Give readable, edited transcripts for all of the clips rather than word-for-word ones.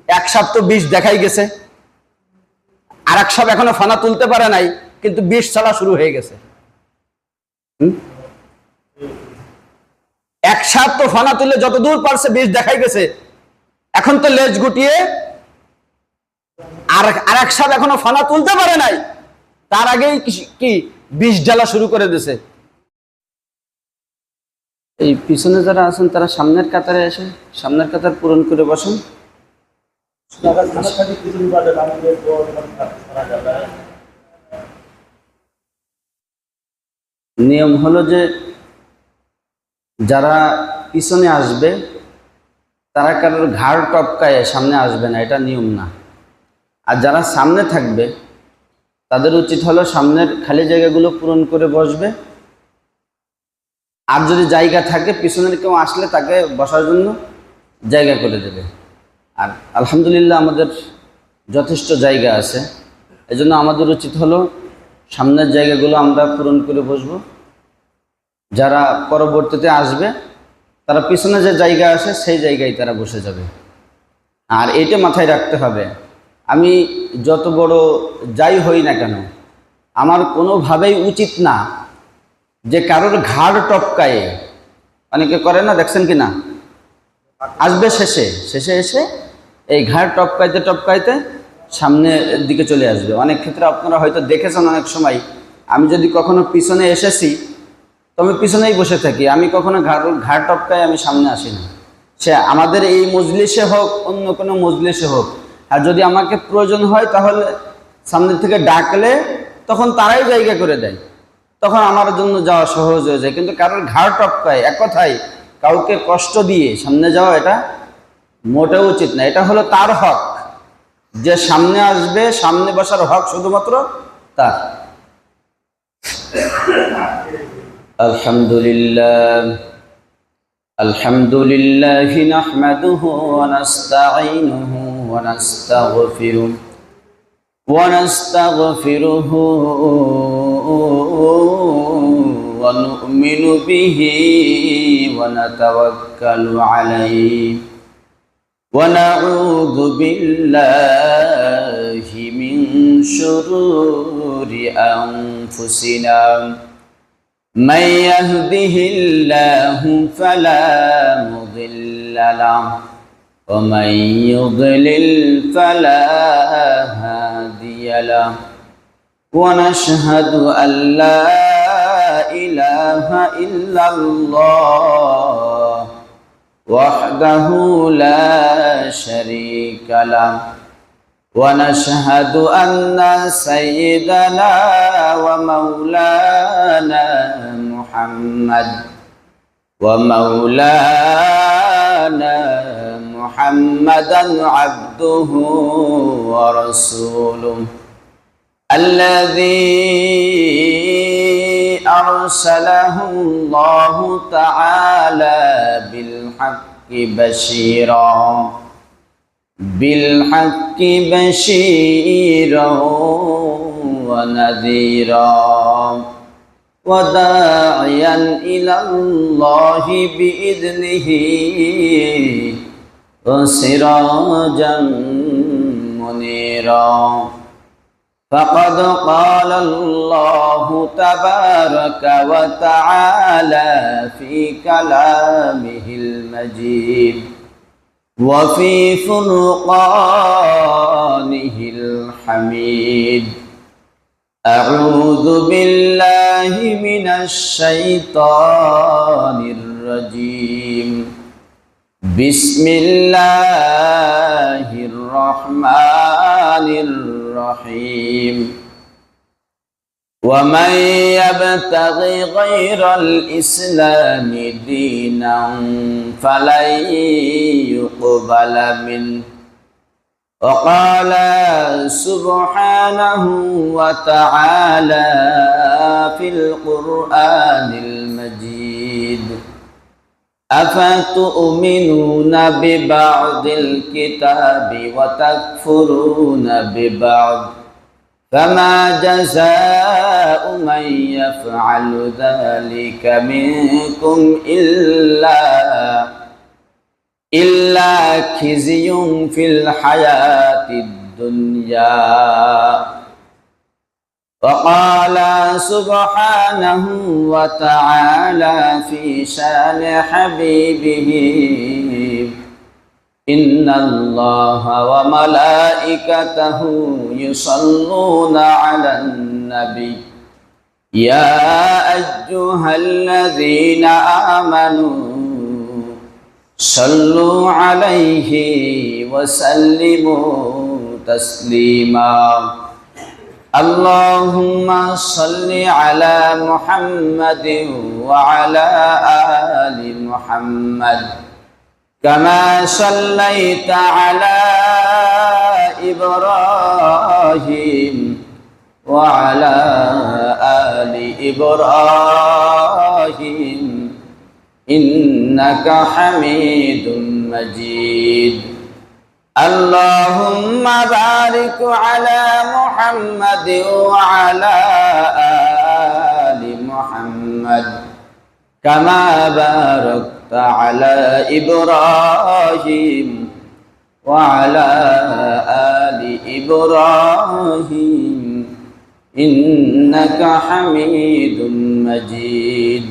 এক সাপ তো বিষ দেখাই গেছে, আর এক সাপ এখনো ফানা তুলতে পারে নাই, কিন্তু বিষ ছাড়া শুরু হয়ে গেছে। এক সাপ তো ফানা তুলে যত দূর পারছে বিষ দেখাই গেছে, এখন তো লেজ গুটিয়ে আর এক সাপ এখনো ফানা তুলতে পারে নাই, তার আগেই কি বিষ ঢালা শুরু করে দিয়েছে। এই পিছনে যারা আছেন তারা সামনের কাতারে এসে সামনের কাতার পূরণ করে বসেন। নিয়ম হলো যে যারা পিছনে আসবে তারা কারোর ঘাড় টপকায় সামনে আসবে না, এটা নিয়ম না। আর যারা সামনে থাকবে তাদের উচিত হলো সামনের খালি জায়গাগুলো পূরণ করে বসবে। আর যদি জায়গা থাকে পিছনের কেউ আসলে তাকে বসার জন্য জায়গা করে দেবে। আর আলহামদুলিল্লাহ আমাদের যথেষ্ট জায়গা আছে, এজন্য আমাদের উচিত হলো সামনের জায়গাগুলো আমরা পূরণ করে বসবো। যারা পরবর্তীতে আসবে তারা পিছনে যে জায়গা আছে সেই জায়গায় তারা বসে যাবে। আর এটা মাথায় রাখতে হবে, আমি যত বড় যাই হই না কেন, আমার কোনোভাবেই উচিত না যে কারোর ঘাড় টপকায়ে, অনেকে করে না, দেখছেন কি না, আসবে শেষে এসে এই ঘাড় টপকাইতে টপকাইতে সামনের দিকে চলে আসবে। অনেক ক্ষেত্রে আপনারা হয়তো দেখেছেন, অনেক সময় আমি যদি কখনো পিছনে এসেছি তো আমি পিছনেই বসে থাকি, আমি কখনো ঘাড় টপকায় আমি সামনে আসি না। সে আমাদের এই মজলিসে হোক অন্য কোনো মজলিসে হোক, আর যদি আমাকে প্রয়োজন হয় তাহলে সামনে থেকে ডাকলে তখন তারাই জায়গা করে দেয়, তখন আমার জন্য যাওয়া সহজ হয়ে যায়। কিন্তু কারোর ঘাড় টপকায়, এক কথায় কাউকে কষ্ট দিয়ে সামনে যাওয়া এটা মোটেও উচিত না। এটা হলো তার হক, যে সামনে আসবে, সামনে বসার হক শুধুমাত্র তার। আলহামদুলিল্লাহ আলহামদুলিল্লাহ নাহমাদুহু ওয়া নাস্তাঈনুহু ওয়া নাস্তাগফিরুহু ওয়া নাস্তাগফিরুহু ওয়া নু'মিনু বিহি ওয়া নাতাওয়াক্কালু আলাইহি ওয়া নাউযু বিল্লাহি মিন শুরুরি আনফুসিনা من يهده الله فلا مضل له ومن يضلل فلا هادي له ونشهد أن لا إله إلا الله وحده لا شريك له ونشهد أن سيدنا ومولانا محمدا عبده ورسوله الذي أرسله الله تعالى بالحق بشيرا ونذيرا وداعيا إلى الله بإذنه وسراجا منيرا فقد قال الله تبارك وتعالى في كلامه المجيد وفي فرقانه الحميد أعوذ بالله من الشيطان الرجيم بسم الله الرحمن الرحيم ومن يبتغي غير الإسلام دينا فلن يقبل منه وقال سبحانه وتعالى في القرآن المجيد أفتؤمنون ببعض الكتاب وتكفرون ببعض فما جزاء من يفعل ذلك منكم إلا خزي في الحياة الدنيا. وقال سبحانه وتعالى في شان حبيبه إن الله وملائكته يصلون على النبي يا أيها الذين آمنوا صلوا عليه وسلموا تسليما. اللهم صل على محمد وعلى آل محمد كما صليت على إبراهيم وعلى آل إبراهيم إنك حميد مجيد. اللهم بارك على محمد وعلى آل محمد كما باركت على إبراهيم وعلى آل إبراهيم إنك حميد مجيد.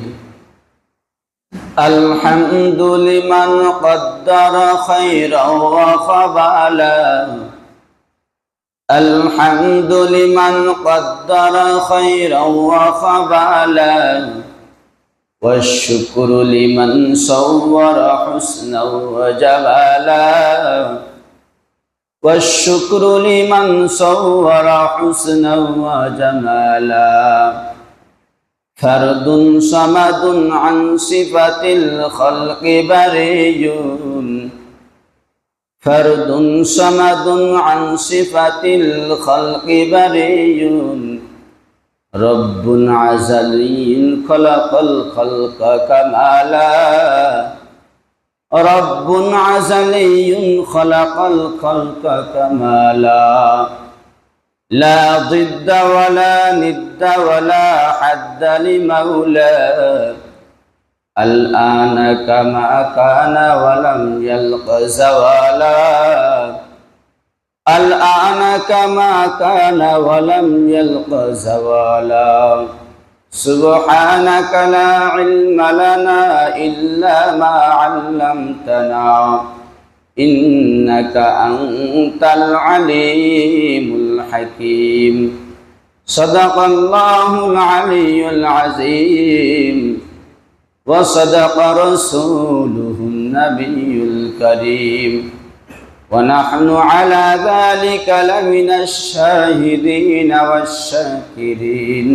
الحمد لمن قدر خيرا وخبالا. الحمد لمن قدر خيرا وخبالا. والشكر لمن صور حسنا وجمالا. والشكر لمن صور حسنا وجمالا. فرد صمد عن صفة الخلق بري. فرد صمد عن صفة الخلق بري. رب عزلي خلق الخلق كمالا. رب عزلي خلق الخلق كمالا. لا ضد ولا ند ولا حد لمولى. الآن كما كان ولم يلق زوالا. الآن كما كان ولم يلق زوالا. سبحانك لا علم لنا إلا ما علمتنا إنك أنت العليم الحكيم. صدق الله العلي العظيم وصدق رسوله النبي الكريم. ونحن على ذلك لمن الشاهدين والشاكرين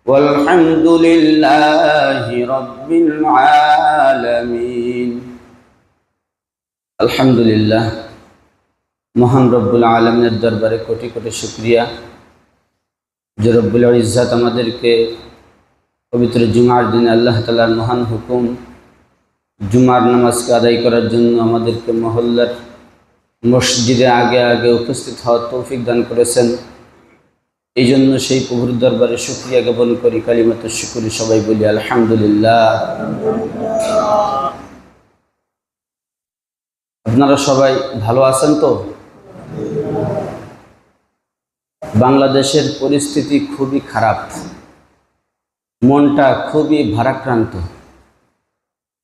والحمد لله رب العالمين. আলহামদুলিল্লাহ, মহান রব্বুল আলমিনের দরবারে কোটি কোটি শুকরিয়া যে রব্বুল ইজ্জাত আমাদেরকে পবিত্র জুমার দিনে আল্লাহ তাআলার মহান হুকুম জুমার নামাজকে আদায় করার জন্য আমাদেরকে মহল্লার মসজিদে আগে আগে উপস্থিত হওয়ার তৌফিক দান করেছেন। এই জন্য সেই প্রভুর দরবারে শুকরিয়া জ্ঞাপন করি। কালিমাতু শুকরি সবাই বলি আলহামদুলিল্লাহ। আপনারা সবাই ভালো আছেন তো? বাংলাদেশের পরিস্থিতি খুবই খারাপ, মনটা খুবই ভারাক্রান্ত।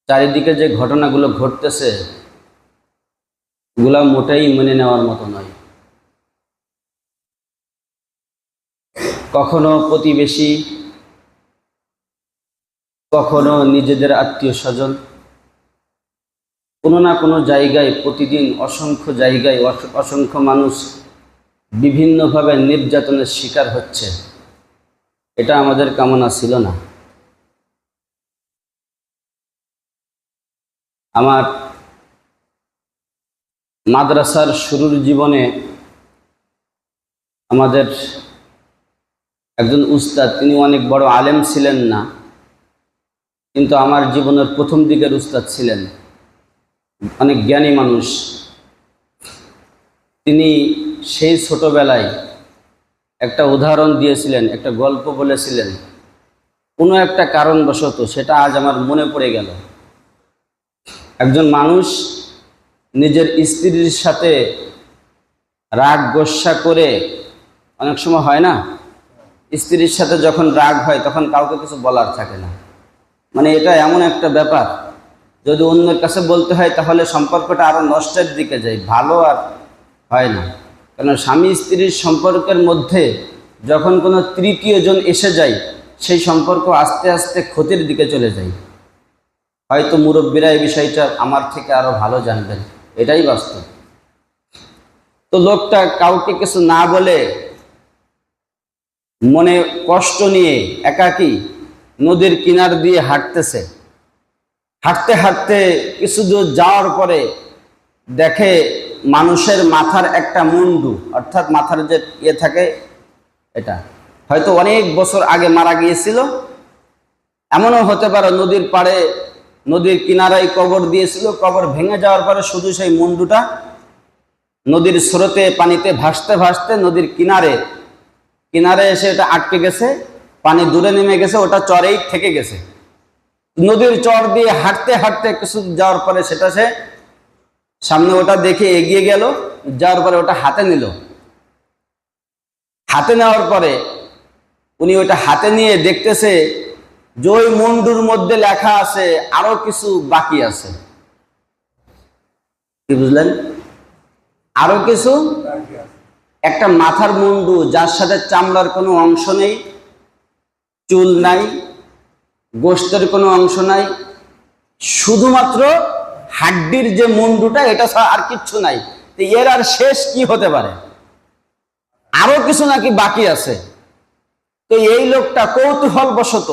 চারিদিকে যে ঘটনাগুলো ঘটতেছে এগুলা মোটেই মেনে নেওয়ার মতো নয়। কখনো প্রতিবেশী, কখনো নিজেদের আত্মীয় স্বজন, কোনো না কোনো জায়গায় প্রতিদিন অসংখ্য জায়গায় অসংখ্য মানুষ বিভিন্নভাবে নির্যাতনের শিকার হচ্ছে। এটা আমাদের কামনা ছিল না। আমার মাদ্রাসার শুরুর জীবনে আমাদের একজন উস্তাদ, তিনি অনেক বড় আলেম ছিলেন না, কিন্তু আমার জীবনের প্রথম দিকের উস্তাদ ছিলেন, অনেক জ্ঞানী মানুষ। তিনি সেই ছোটবেলায় একটা উদাহরণ দিয়েছিলেন, একটা গল্প বলেছিলেন, কোনো একটা কারণবশত সেটা আজ আমার মনে পড়ে গেল। একজন মানুষ নিজের স্ত্রীর সাথে রাগ গোস্বা করে, অনেক সময় হয় না, স্ত্রীর সাথে যখন রাগ হয় তখন কাউকে কিছু বলার থাকে না। মানে এটা এমন একটা ব্যাপার, যদি অন্যের কাছে বলতে হয় তাহলে সম্পর্কটা আরো নষ্টের দিকে যায়, ভালো আর হয় না। কারণ স্বামী স্ত্রীর সম্পর্কের মধ্যে যখন কোনো তৃতীয় জন এসে যায়, সেই সম্পর্ক আস্তে আস্তে ক্ষতির দিকে চলে যায়। হয়তো মুরব্বীরা এই বিষয়টা আমার থেকে আরো ভালো জানবেন, এটাই বাস্তব। তো লোকটা কাউকে কিছু না বলে মনে কষ্ট নিয়ে একাকী নদীর কিনার দিয়ে হাঁটতেছে। হাঁটতে হাঁটতে কিছু দূর যাওয়ার পরে দেখে মানুষের মাথার একটা মুন্ডু, অর্থাৎ মাথার যে ইয়ে থাকে, এটা হয়তো অনেক বছর আগে মারা গিয়েছিল। এমনও হতে পারে নদীর পাড়ে, নদীর কিনারায় কবর দিয়েছিল, কবর ভেঙে যাওয়ার পরে শুধু সেই মুন্ডুটা নদীর স্রোতে পানিতে ভাসতে ভাসতে নদীর কিনারে এসে এটা আটকে গেছে, পানি দূরে নেমে গেছে, ওটা চরেই থেকে গেছে। নদীর চর দিয়ে হাঁটতে হাঁটতে কিছু যাওয়ার পরে সেটা সে সামনে ওটা দেখে এগিয়ে গেল, যাওয়ার পরে ওটা হাতে নিল। হাতে নেওয়ার পরে উনি ওটা হাতে নিয়ে দেখতেছে যে ওই মুন্ডুর মধ্যে লেখা আছে আরো কিছু বাকি আছে। কি বুঝলেন? আরো কিছু, একটা মাথার মুন্ডু যার সাথে চামড়ার কোনো অংশ নেই, চুল নাই, গোশতের কোনো অংশ নাই, শুধুমাত্র হাড্ডির যে মুন্ডুটা, এটা ছাড়া আর কিচ্ছু নাই। এর আর শেষ কি হতে পারে? আরো কিছু নাকি বাকি আছে। তো এই লোকটা কৌতূহল বশত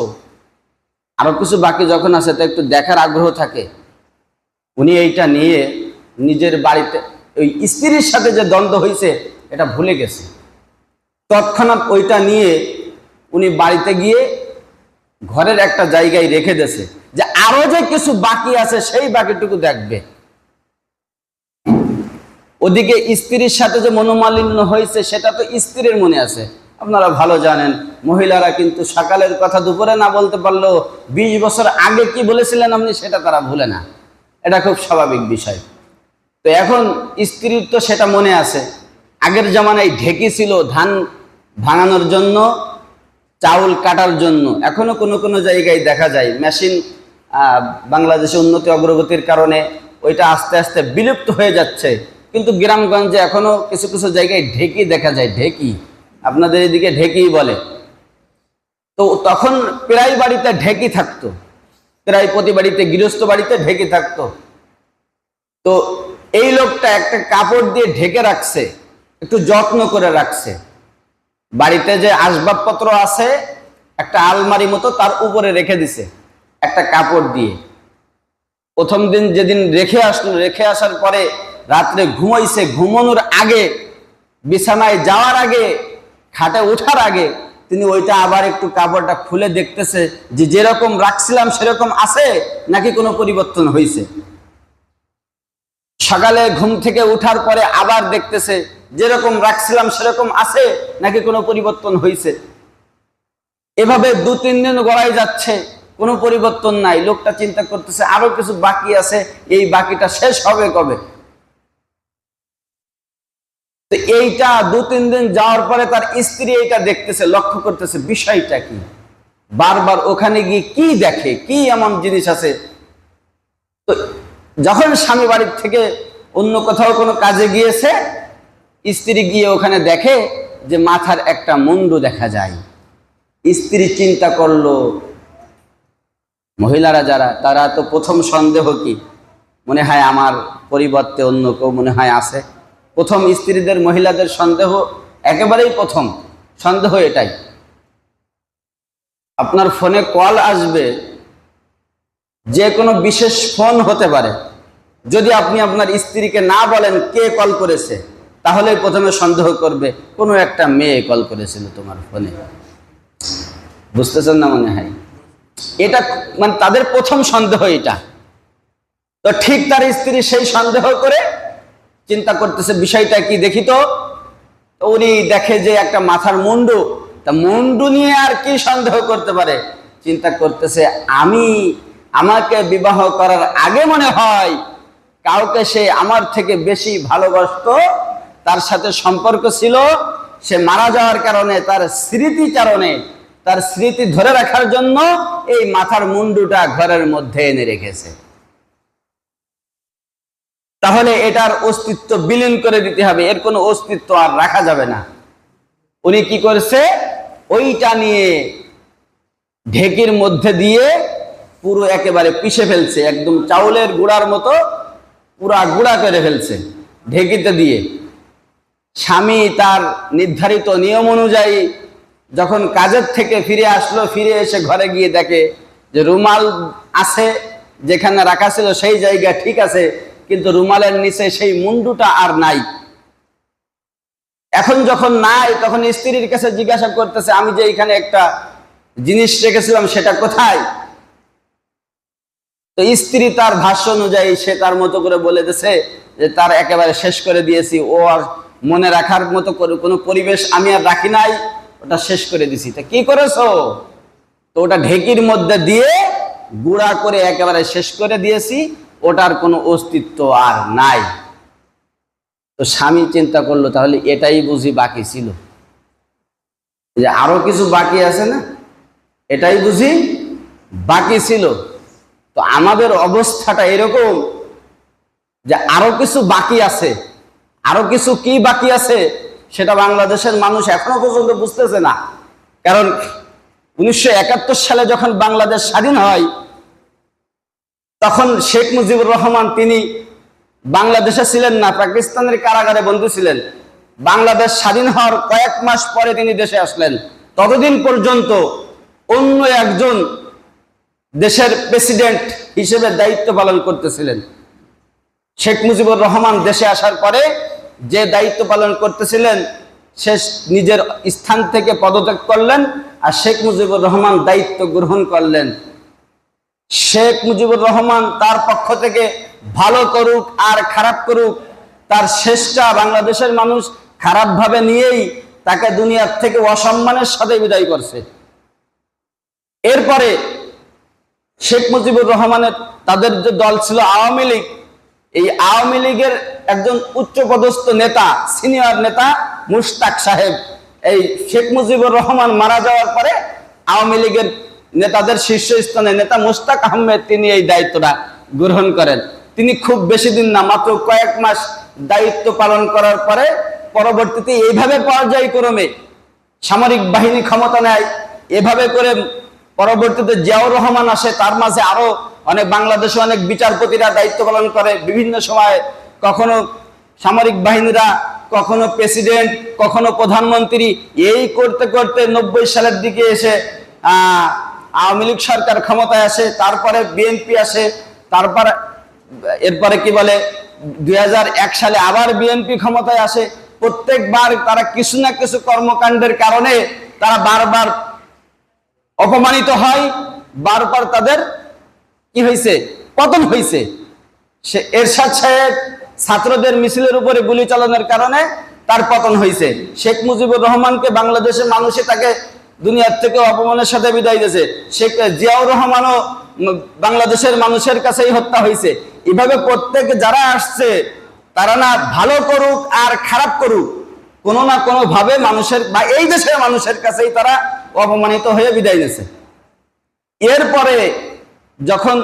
আরো কিছু বাকি যখন আছে তো একটু দেখার আগ্রহ থাকে, উনি এইটা নিয়ে নিজের বাড়িতে, ওই স্ত্রীর সাথে যে দ্বন্দ্ব হয়েছে এটা ভুলে গেছে। তৎক্ষণাৎ ওইটা নিয়ে উনি বাড়িতে গিয়ে ঘরের একটা জায়গায় রেখে দিয়েছে, যে আরো যে কিছু বাকি আছে সেই বাকিটুকু দেখবে। ওদিকে স্ত্রীর সাথে যে মনোমালিন্য হয়েছে সেটা তো স্ত্রীর মনে আছে। আপনারা ভালো জানেন, মহিলারা কিন্তু সকালের কথা দুপুরে না বলতে পারলেও 20 বছর আগে কি বলেছিলেন আপনি সেটা তারা ভুলে না, এটা খুব স্বাভাবিক বিষয়। তো এখন স্ত্রীর তো সেটা মনে আছে। আগের জামানায় ঢেকি ছিল ধান ভাঙানোর জন্য, চাউল কাটার জন্য। এখনো কোনো কোনো জায়গায় দেখা যায় মেশিন, বাংলাদেশে উন্নতি অগ্রগতির কারণে ওইটা আস্তে আস্তে বিলুপ্ত হয়ে যাচ্ছে, কিন্তু গ্রামগঞ্জে এখনো কিছু কিছু জায়গায় ঢেকি দেখা যায়। ঢেকি আপনাদের এদিকে ঢেকি বলে। তো তখন প্রায় বাড়িতে ঢেকি থাকতো, প্রায় প্রতি বাড়িতে, গৃহস্থ বাড়িতে ঢেকি থাকতো। তো এই লোকটা একটা কাপড় দিয়ে ঢেকে রাখছে, একটু যত্ন করে রাখছে। বাড়িতে যে আসবাবপত্র আছে একটা আলমারি মতো, তার উপরে রেখে দিছে একটা কাপড় দিয়ে। প্রথম দিন যেদিন রেখে আসলো, রেখে আসার পরে রাত্রে ঘুমাইছে, ঘুমানোর আগে, বিছানায় যাওয়ার আগে, খাটে ওঠার আগে তিনি ওইটা আবার একটু কাপড়টা খুলে দেখতেছে যে যেরকম রাখছিলাম সেরকম আছে নাকি কোনো পরিবর্তন হয়েছে। সকালে ঘুম থেকে উঠার পরে আবার দেখতেছে যেরকম রাখছিলাম সেরকম আছে নাকি কোনো পরিবর্তন হয়েছে। এভাবে 2-3 দিন গড়াই যাচ্ছে, কোনো পরিবর্তন নাই। লোকটা চিন্তা করতেছে আরো কিছু বাকি আছে, এই বাকিটা শেষ হবে কবে। তো এইটা 2-3 দিন যাওয়ার পরে তার স্ত্রী এইটা দেখতেছে, লক্ষ্য করতেছে বিষয়টা কি, বারবার ওখানে গিয়ে কি দেখে, কি এমন জিনিস আছে। তো যখন স্বামী বাড়ির থেকে অন্য কোথাও কোনো কাজে গিয়েছে, স্ত্রী গিয়ে ওখানে দেখে যে মাথার একটা মুন্ডু দেখা যায়। স্ত্রী চিন্তা করলো, মহিলারা যারা, তারা তো প্রথম সন্দেহ কি, মনে হয় আমার পরিবর্তে অন্য কেউ মনে হয় আছে। প্রথম স্ত্রীদের, মহিলাদের সন্দেহ একেবারেই প্রথম সন্দেহ এটাই। আপনার ফোনে কল আসবে, যে কোনো বিশেষ ফোন হতে পারে, যদি আপনি আপনার স্ত্রীকে না বলেন কে কল করেছে, তাহলে প্রথমে সন্দেহ করবে কোনো একটা মেয়ে কল করেছিল তোমার ফোনে। বুঝতেছেন না মনে হয়? এটা মানে তাদের প্রথম সন্দেহ এটা। তো ঠিক তার স্ত্রী সেই সন্দেহ করে চিন্তা করতেছে বিষয়টা কি দেখি তো। উনি দেখে যে একটা মাথার মুন্ডু, তা মুন্ডু নিয়ে আর কি সন্দেহ করতে পারে। চিন্তা করতেছে আমাকে বিবাহ করার আগে মনে হয় কাউকে সে আমার থেকে বেশি ভালোবাসতো, তার সাথে সম্পর্ক ছিল, সে মারা যাওয়ার কারণে তার স্মৃতিচারণে, তার স্মৃতি ধরে রাখার জন্য এই মাথার মুন্ডুটা ঘরের মধ্যে এনে রেখেছে। তাহলে এটার অস্তিত্ব বিলীন করে দিতে হবে, এর কোনো অস্তিত্ব আর রাখা যাবে না। উনি কি করেছে, ওইটা নিয়ে ঢেকির মধ্যে দিয়ে পুরো একেবারে পিষে ফেলছে, একদম চাউলের গুঁড়ার মতো পুরা গুঁড়া করে ফেলছে ঢেকিতে দিয়ে। স্বামী তার নির্ধারিত নিয়ম অনুযায়ী যখন কাজের থেকে ফিরে আসলো, ফিরে এসে ঘরে গিয়ে দেখে যে রুমাল আছে, যেখানে রাখা ছিল সেই জায়গা ঠিক আছে, কিন্তু রুমালের নিচে সেই মুন্ডুটা আর নাই। এখন যখন নাই, তখন স্ত্রীর কাছে জিজ্ঞাসা করতেছে, আমি যে এখানে একটা জিনিস রেখেছিলাম সেটা কোথায়? তো স্ত্রী তার ভাষ্য অনুযায়ী সে তার মতো করে বলে দিয়েছে যে তার একেবারে শেষ করে দিয়েছি, ও আর মনে রাখার মতো করে কোনো পরিবেশ আমি আর রাখি নাই, ওটা শেষ করে দিছি। তা কি করেছো? তো ওটা ঢেকির মধ্যে দিয়ে গুঁড়া করে একেবারে শেষ করে দিয়েছি, ওটার কোনো অস্তিত্ব আর নাই। তো স্বামী চিন্তা করলো, তাহলে এটাই বুঝি বাকি ছিল, যে আরো কিছু বাকি আছে না, এটাই বুঝি বাকি ছিল। তো আমাদের অবস্থাটা এরকম যে আরো কিছু বাকি আছে, আরো কিছু কি বাকি আছে সেটা বাংলাদেশের মানুষ এখনো পর্যন্ত বুঝতেছে না। কারণ 1971 সালে যখন বাংলাদেশ স্বাধীন হয়, তখন শেখ মুজিবুর রহমান তিনি বাংলাদেশে ছিলেন না, পাকিস্তানের কারাগারে বন্দী ছিলেন। বাংলাদেশ স্বাধীন হওয়ার কয়েক মাস পরে তিনি দেশে আসলেন। ততদিন পর্যন্ত অন্য একজন দেশের প্রেসিডেন্ট হিসেবে দায়িত্ব পালন করতেছিলেন। শেখ মুজিবুর রহমান দেশে আসার পরে যে দায়িত্ব পালন করতেছিলেন, সে নিজের স্থান থেকে পদত্যাগ করলেন, আর শেখ মুজিবুর রহমান দায়িত্ব গ্রহণ করলেন। শেখ মুজিবুর রহমান তার পক্ষ থেকে ভালো করুক আর খারাপ করুক, তার শেষটা বাংলাদেশের মানুষ খারাপভাবে নিয়েই তাকে দুনিয়ার থেকে অসম্মানের সাথে বিদায় করছে। এরপরে শেখ মুজিবুর রহমানের তাদের যে দল ছিল আওয়ামী লীগ, এই আওয়ামী লীগের একজন উচ্চপদস্থ নেতা, সিনিয়র নেতা মুশতাক সাহেব, এই শেখ মুজিবুর রহমান মারা যাওয়ার পরে আওয়ামী লীগের নেতাদের শীর্ষস্থানে নেতা মুশতাক আহমেদ তিনি এই দায়িত্বটা গ্রহণ করেন। তিনি খুব বেশি দিন না, মাত্র কয়েক মাস দায়িত্ব পালন করার পরে পরবর্তীতে এইভাবে পর্যায়ক্রমে সামরিক বাহিনী ক্ষমতা নেয়। এভাবে করে পরবর্তীতে জিয়াউর রহমান আসে, তার মাঝে আরো অনেক বাংলাদেশে অনেক বিচারপতিরা দায়িত্ব পালন করে বিভিন্ন সময়, কখনো সামরিক বাহিনীরা, কখনো প্রেসিডেন্ট, কখনো প্রধানমন্ত্রী। এই করতে করতে 90 সালের দিকে এসে আওয়ামী লীগ সরকার ক্ষমতায় আসে, তারপরে বিএনপি আসে, তারপর এরপরে কি বলে 2001 সালে আবার বিএনপি ক্ষমতায় আসে। প্রত্যেকবার তারা কিছু না কিছু কর্মকাণ্ডের কারণে তারা বারবার অপমানিত হয়, বারবার তাদের কি হয়েছে, পতন হয়েছে। সে এরশাদ সাহেব ছাত্রদের মিছিলের উপরে গুলি চালানোর কারণে তার পতন হয়েছে। শেখ মুজিবুর রহমানকে বাংলাদেশের মানুষে তাকে দুনিয়ার থেকে অপমানের সাথে বিদায় দিয়েছে। শেখ জিয়াউর রহমানও বাংলাদেশের মানুষের কাছেই হত্যা হয়েছে। এভাবে প্রত্যেক যারা আসছে, তারা না ভালো করুক আর খারাপ করুক, কোনো না কোনো ভাবে মানুষের বা এই দেশের মানুষের কাছেই তারা অপমানিত হয়ে বিদায় নিয়েছে। এরপরে যখন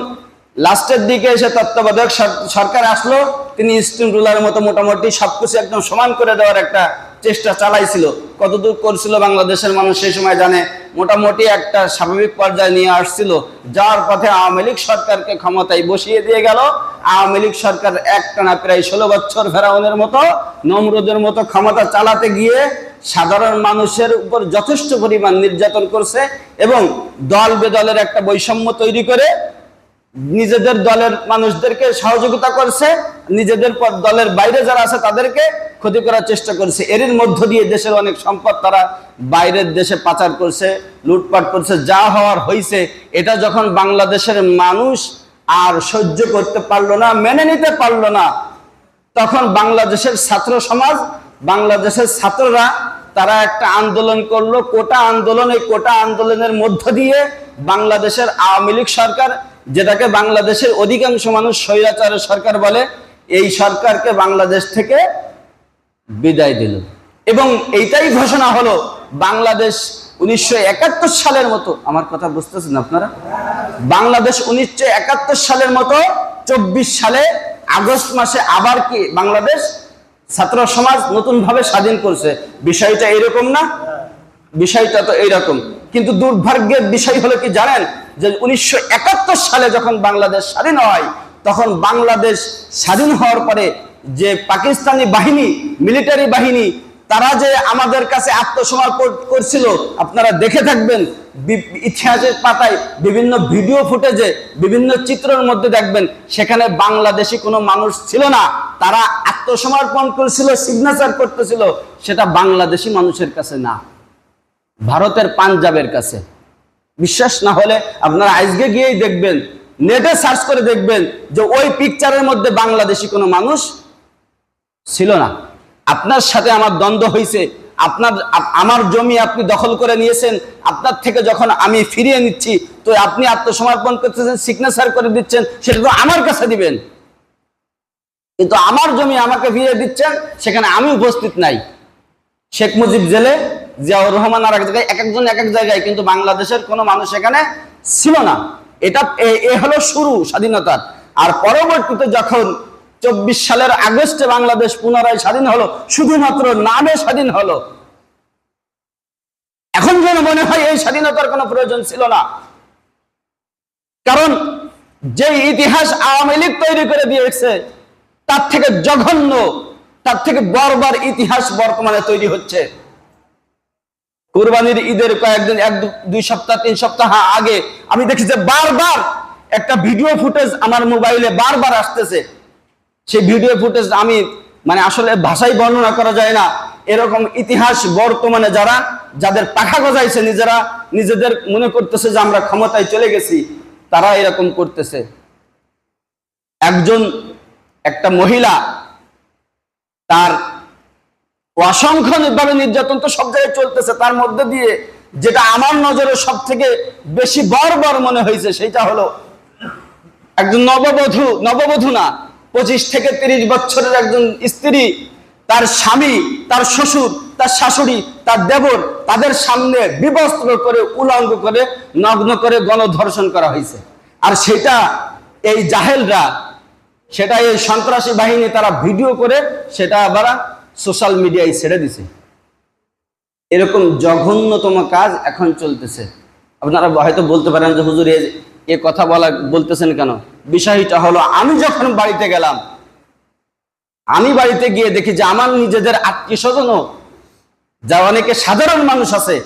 লাস্টের দিকে এসে তত্ত্বাবধায়ক সরকার আসলো, তিনি স্টিম রুলারের মতো মোটামুটি সবকিছু একদম সমান করে দেওয়ার একটা চেষ্টা চালাইছিল। কতদূর করছিল বাংলাদেশের মানুষ সেই সময় জানে। মোটামুটি একটা স্বাভাবিক পর্যায়ে নিয়ে আসছিল। যাওয়ার পথে আওয়ামী লীগ সরকারকে ক্ষমতায় বসিয়ে দিয়ে গেল। আওয়ামী লীগ সরকার একটানা প্রায় 16 বছর ফেরাউনের মতো, নমরুদের মতো ক্ষমতা চালাতে গিয়ে সাধারণ মানুষের উপর যথেষ্ট পরিমাণ নির্যাতন করছে এবং দল বেদলের একটা বৈষম্য তৈরি করে নিজেদের দলের মানুষদেরকে সহযোগিতা করছে, নিজেদের দলের বাইরে যারা আছে তাদেরকে ক্ষতি করার চেষ্টা করছে। এর মধ্য দিয়ে দেশের অনেক সম্পদ তারা বাইরের দেশে পাচার করছে, লুটপাট করছে। যা হওয়ার হয়েছে, এটা যখন বাংলাদেশের মানুষ আর সহ্য করতে পারলো না, মেনে নিতে পারলো না, তখন বাংলাদেশের ছাত্র সমাজ, বাংলাদেশের ছাত্ররা তারা একটা আন্দোলন করলো, কোটা আন্দোলন। এই কোটা আন্দোলনের মধ্য দিয়ে বাংলাদেশের আওয়ামী লীগ সরকার, যেটাকে বাংলাদেশের অধিকাংশ মানুষ স্বৈরাচারের সরকার বলে, এই সরকারকে বাংলাদেশ থেকে বিদায় দিল এবং এইটাই ঘোষণা হলো বাংলাদেশ 1971 সালের মতো, আমার কথা বুঝতেছেন আপনারা, বাংলাদেশ 1971 সালের মতো 24 সালে আগস্ট মাসে আবার কি বাংলাদেশ ছাত্র সমাজ নতুন ভাবে স্বাধীন করছে। বিষয়টা এরকম না? বিষয়টা তো এইরকম, কিন্তু দুর্ভাগ্যের বিষয় হলো কি জানেন, যে 1971 সালে যখন বাংলাদেশ স্বাধীন হয়, তখন বাংলাদেশ স্বাধীন হওয়ার পরে যে পাকিস্তানি বাহিনী, মিলিটারি বাহিনী, তারা যে আমাদের কাছে আত্মসমর্পণ করছিল, আপনারা দেখে থাকবেন ইতিহাসের পাতায় বিভিন্ন ভিডিও ফুটেজে, বিভিন্ন চিত্রের মধ্যে দেখবেন, সেখানে বাংলাদেশি কোনো মানুষ ছিল না। তারা আত্মসমর্পণ করেছিল, সিগনেচার করতেছিল, সেটা বাংলাদেশি মানুষের কাছে না, ভারতের পাঞ্জাবের কাছে। বিশ্বাস না হলে আপনারা আজকে গিয়েই দেখবেন, নেটে সার্চ করে দেখবেন যে ওই পিকচারের মধ্যে বাংলাদেশি কোনো মানুষ ছিল না। আপনার সাথে আমার দ্বন্দ্ব হয়েছে, আমার জমি আপনি দখল করে নিয়েছেন, আপনার থেকে যখন আমি ফিরিয়ে নিচ্ছি, তো আপনি আত্মসমর্পণ করতেছেন, সিগনেচার করে দিচ্ছেন, সেটা তো আমার কাছে দিবেন, কিন্তু আমার জমি আমাকে ফিরিয়ে দিচ্ছেন, সেখানে আমি উপস্থিত নাই। শেখ মুজিব জেলে, জিয়াউর রহমান আর এক জায়গায়, এক একজন এক এক জায়গায়, কিন্তু বাংলাদেশের কোনো মানুষ এখানে ছিল না। এটা এ হলো শুরু স্বাধীনতার। আর পরবর্তীতে যখন 24 সালের আগস্টে বাংলাদেশ পুনরায় স্বাধীন হলো, শুধুমাত্র নামে স্বাধীন হলো। এখন যেন মনে হয় এই স্বাধীনতার কোনো প্রয়োজন ছিল না, কারণ যে ইতিহাস আওয়ামী লীগ তৈরি করে দিয়েছে, তার থেকে জঘন্য, তার থেকে বর্বর ইতিহাস বর্তমানে তৈরি হচ্ছে। কুরবানির ঈদের কয়েকদিন, 1-2 সপ্তাহ 3 সপ্তাহ আগে আমি দেখি যে বারবার একটা ভিডিও ফুটেজ আমার মোবাইলে বারবার আসতেছে। সেই ভিডিও ফুটেজ আমি আসলে ভাষায় বর্ণনা করা যায় না। এরকম ইতিহাস বর্তমানে যাদের পাখা গজাইছে, নিজেদের মনে করতেছে যে আমরা ক্ষমতায় চলে গেছি, তারা এরকম করতেছে। একটা মহিলা, তার অসংখ্যভাবে নির্যাতন তো সব জায়গায় চলতেছে, তার মধ্যে দিয়ে যেটা আমার নজরে সব থেকে বেশি বর্বর মনে হয়েছে, সেটা হলো একজন নববধূ না, 25 থেকে 30 বছরের একজন স্ত্রী, তার স্বামী, তার শ্বশুর, তার শাশুড়ি, তার দেবর, তাদের সামনে বিবস্ত্র করে, উলঙ্গ করে, নগ্ন করে গণধর্ষণ করা হয়েছে। আর সেটা এই জাহেলরা, সেটা এই সন্ত্রাসী বাহিনী, তারা ভিডিও করে সেটা আবার সোশ্যাল মিডিয়ায় ছেড়ে দিছে। এরকম জঘন্যতম কাজ এখন চলতেছে। আপনারা হয়তো বলতে পারেন যে হুজুর এ কথা বলতেছেন কেন? বিষয়টা হলো, আমি যখন বাড়িতে গেলাম, আমি বাড়িতে গিয়ে দেখি যে আমার নিজেদের আত্মীয় স্বজনও, যা অনেকে সাধারণ মানুষ আছে,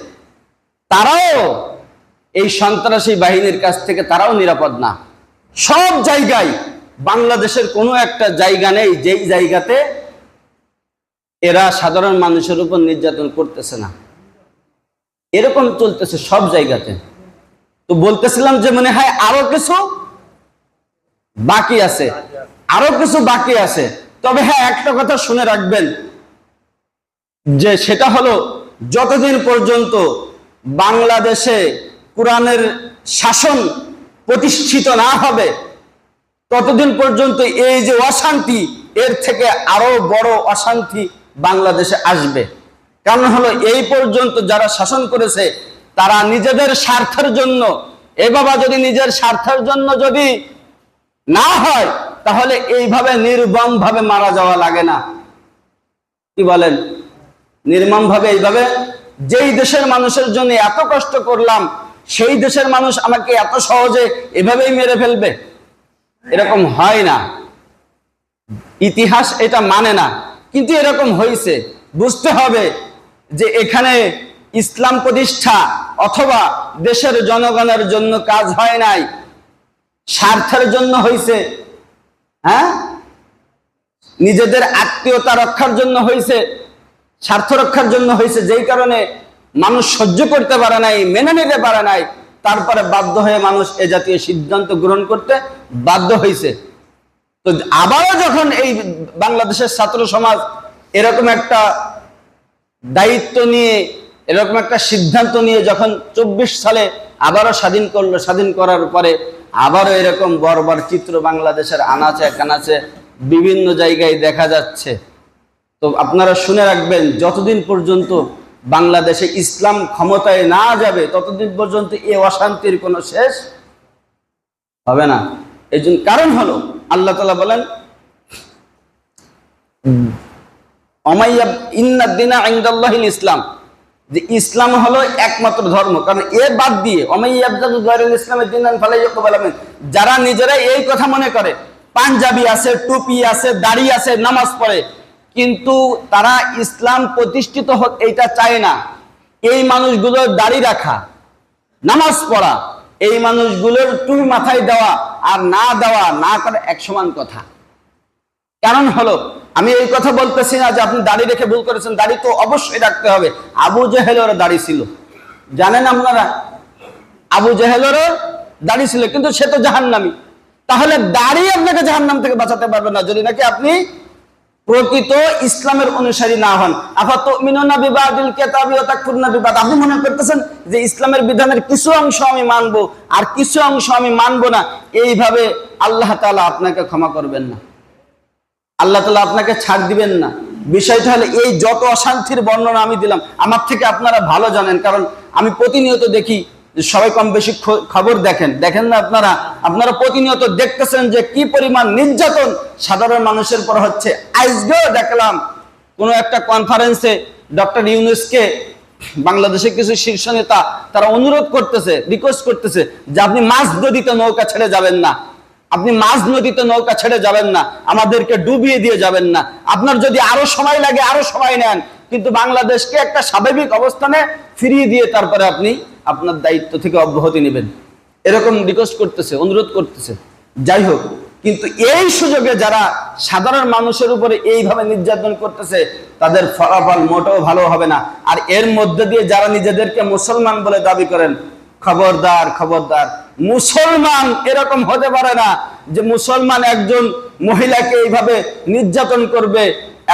তারাও এই সন্ত্রাসী বাহিনীর কাছ থেকে তারাও নিরাপদ না। সব জায়গায়, বাংলাদেশের কোনো একটা জায়গা নেই যেই জায়গাতে এরা সাধারণ মানুষের উপর নির্যাতন করতেছে না। এরকম চলতেছে সব জায়গাতে। তো বলতেছিলাম যে মনে হয় আরো কিছু বাকি আছে, তবে হ্যাঁ, একটা কথা শুনে রাখবেন, যে সেটা হলো, যতদিন পর্যন্ত বাংলাদেশে কোরআনের শাসন প্রতিষ্ঠিত না হবে, ততদিন পর্যন্ত এই যে অশান্তি, এর থেকে আরো বড় অশান্তি বাংলাদেশে আসবে। কারণ হলো, এই পর্যন্ত যারা শাসন করেছে, তারা নিজেদের স্বার্থের জন্য, এ বাবা যদি নিজের স্বার্থের জন্য যদি না হয়, তাহলে এইভাবে নির্মম ভাবে মারা যাওয়া লাগে না। কি বলেন? নির্মম ভাবে এইভাবে, যেই দেশের মানুষের জন্য এত কষ্ট করলাম, সেই দেশের মানুষ আমাকে এত সহজে এভাবেই মেরে ফেলবে? এরকম হয় না। ইতিহাস এটা মানে না, কিন্তু এরকম হয়েছে। বুঝতে হবে যে এখানে ইসলাম প্রতিষ্ঠা অথবা দেশের জনগণের জন্য কাজ হয় নাই, স্বার্থের জন্য হয়েছে। হ্যাঁ, নিজেদের আত্মীয়তা রক্ষার জন্য হয়েছে, স্বার্থ রক্ষার জন্য হয়েছে, যেই কারণে মানুষ সহ্য করতে পারে নাই, মেনে নিতে পারে নাই, তারপরে বাধ্য হয়ে মানুষ এ জাতীয় সিদ্ধান্ত গ্রহণ করতে বাধ্য হয়েছে। তো আবারও যখন এই বাংলাদেশের ছাত্র সমাজ এরকম একটা দায়িত্ব নিয়ে, এরকম একটা সিদ্ধান্ত নিয়ে যখন 24 সালে আবারও স্বাধীন করলো, স্বাধীন করার পরে আবারও এরকম বর্বর চিত্র বাংলাদেশের আনাচে কানাচে বিভিন্ন জায়গায় দেখা যাচ্ছে। তো আপনারা শুনে রাখবেন, যতদিন পর্যন্ত বাংলাদেশে ইসলাম ক্ষমতায় না যাবে ততদিন পর্যন্ত এই অশান্তির কোনো শেষ হবে না। এই জন্য কারণ হলো আল্লাহ তাআলা বলেন ইন্নাদ-দীনা ইনদাল্লাহিল ইসলাম, যে ইসলাম হলো একমাত্র ধর্ম। কারণ এ বাদ দিয়ে ওমাইয়াবতাগু গায়রাল ইসলামি দীনান ফালা ইউকবাল মিনহু, যারা নিজেরা এই কথা মনে করে, পাঞ্জাবি আছে, টুপি আছে, দাড়ি আছে, নামাজ পড়ে, কিন্তু তারা ইসলাম প্রতিষ্ঠিত হোক এইটা চায় না। এই মানুষগুলোর দাড়ি রাখা, নামাজ পড়া, এই মানুষগুলোর টুপি মাথায় দেওয়া আর না দেওয়া না করে এক সমান কথা। কারণ হলো, আমি এই কথা বলতেছি না যে আপনি দাড়ি রেখে ভুল করেছেন, দাড়ি তো অবশ্যই রাখতে হবে। আবু জেহেলেরও দাড়ি ছিল, জানেন আপনারা? আবু জেহেলেরও দাড়ি ছিল, কিন্তু সে তো জাহান্নামী। তাহলে দাড়ি আপনাকে জাহান্নাম থেকে বাঁচাতে পারবে না যদি নাকি আপনি প্রকৃত ইসলামের অনুসারী না হন। আফাতুমিনুনা বিবাদিল কিতাবি ওয়া তাকফুরুনা বিবাদ, আপনি মনে করতেছেন যে ইসলামের বিধানের কিছু অংশ আমি মানবো আর কিছু অংশ আমি মানবো না, এইভাবে আল্লাহ তাআলা আপনাকে ক্ষমা করবেন না, আল্লাহ তাআলা আপনাকে ছাড় দিবেন না। বিষয়টা হলো এই যত অশান্তির বর্ণনা আমি দিলাম, আমার থেকে আপনারা ভালো জানেন, কারণ আমি প্রতিনিয়ত দেখি যে সবাই কম বেশি খবর দেখেন না আপনারা প্রতিনিয়ত দেখতেছেন যে কি পরিমাণ নির্যাতন সাধারণ মানুষের পর হচ্ছে। আজকেও দেখলাম কোনো একটা কনফারেন্সে ডক্টর ইউনূসকে বাংলাদেশের কিছু শীর্ষ নেতা তারা অনুরোধ করতেছে, রিকোয়েস্ট করতেছে যে আপনি মাঝ নদীতে নৌকা ছেড়ে যাবেন না, আপনি মাঝ নদীতে নৌকা ছেড়ে যাবেন না, আমাদেরকে ডুবিয়ে দিয়ে যাবেন না, আপনার যদি আরো সময় লাগে আরো সময় নেন, কিন্তু বাংলাদেশকে একটা স্বাভাবিক অবস্থানে ফিরিয়ে দিয়ে তারপরে আপনি আপনার দায়িত্ব থেকে অব্যাহতি নেবেন, এরকম রিকোয়েস্ট করতেছে, অনুরোধ করতেছে। যাই হোক, কিন্তু এই সুযোগে যারা সাধারণ মানুষের উপরে এইভাবে নির্যাতন করতেছে তাদের ফলাফল মোটেও ভালো হবে না। আর এর মধ্যে দিয়ে যারা নিজেদেরকে মুসলমান বলে দাবি করেন, খবরদার খবরদার, মুসলমান এরকম হতে পারে না যে মুসলমান একজন মহিলাকে এইভাবে নির্যাতন করবে,